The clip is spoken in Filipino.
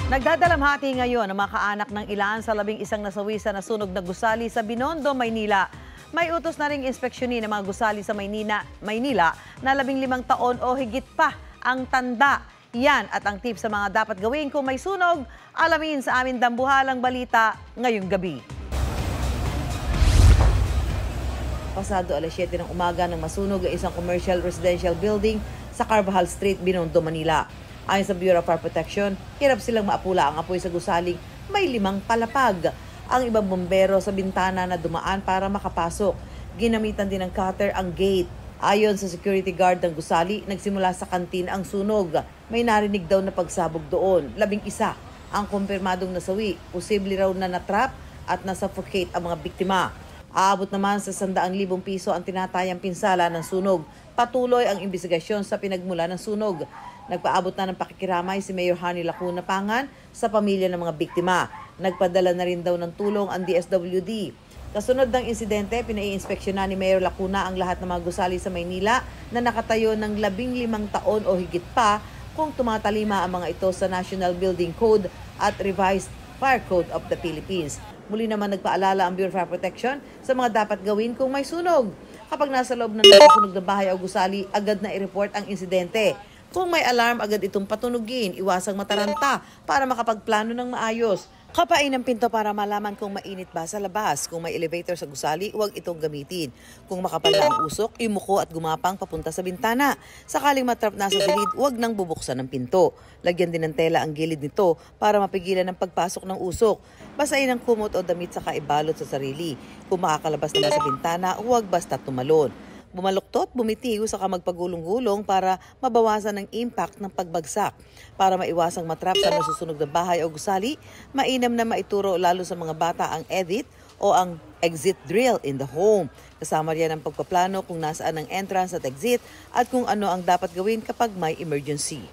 Nagdadalamhati ngayon ang mga kaanak ng ilan sa 11 nasawi sa nasunog na gusali sa Binondo, Maynila. May utos na ring inspeksyonin ng mga gusali sa Maynila na 15 taon o higit pa ang tanda. Yan at ang tips sa mga dapat gawin kung may sunog, alamin sa amin dambuhalang balita ngayong gabi. Pasado alas 7 ng umaga nang masunog ang isang commercial residential building sa Carvajal Street, Binondo, Manila. Ayon sa Bureau of Fire Protection, hirap silang maapula ang apoy sa gusaling may 5 palapag. Ang ibang bombero sa bintana na dumaan para makapasok. Ginamitan din ng cutter ang gate. Ayon sa security guard ng gusali, nagsimula sa kantin ang sunog. May narinig daw na pagsabog doon. 11 ang kumpirmadong nasawi. Posible raw na natrap at nasuffocate ang mga biktima. Aabot naman sa 100,000 piso ang tinatayang pinsala ng sunog. Patuloy ang investigasyon sa pinagmula ng sunog. Nagpaabot na ng pakikiramay si Mayor Hani Lacuna Pangan sa pamilya ng mga biktima. Nagpadala na rin daw ng tulong ang DSWD. Kasunod ng insidente, pinai-inspeksyonan ni Mayor Lacuna ang lahat ng mga gusali sa Maynila na nakatayo ng 15 taon o higit pa kung tumatalima ang mga ito sa National Building Code at Revised Fire Code of the Philippines. Muli naman nagpaalala ang Bureau of Fire Protection sa mga dapat gawin kung may sunog. Kapag nasa loob ng nasusunog na bahay o gusali, agad na i-report ang insidente. Kung may alarm, agad itong patunugin, iwasang mataranta para makapagplano ng maayos. Kapain ang pinto para malaman kung mainit ba sa labas. Kung may elevator sa gusali, huwag itong gamitin. Kung makapal na ang usok, imuko at gumapang papunta sa bintana. Sakaling matrap na sa silid, huwag nang bubuksan ng pinto. Lagyan din ng tela ang gilid nito para mapigilan ang pagpasok ng usok. Basahin ang kumot o damit sa kaibalot sa sarili. Kung makakalabas naman sa bintana, huwag basta tumalon. Bumaluktot, bumitiw saka magpagulong-gulong para mabawasan ang impact ng pagbagsak. Para maiwasang matrap sa nasusunog na bahay o gusali, mainam na maituro lalo sa mga bata ang edit o ang exit drill in the home. Kasama riyan ang pagpaplano kung nasaan ang entrance at exit at kung ano ang dapat gawin kapag may emergency.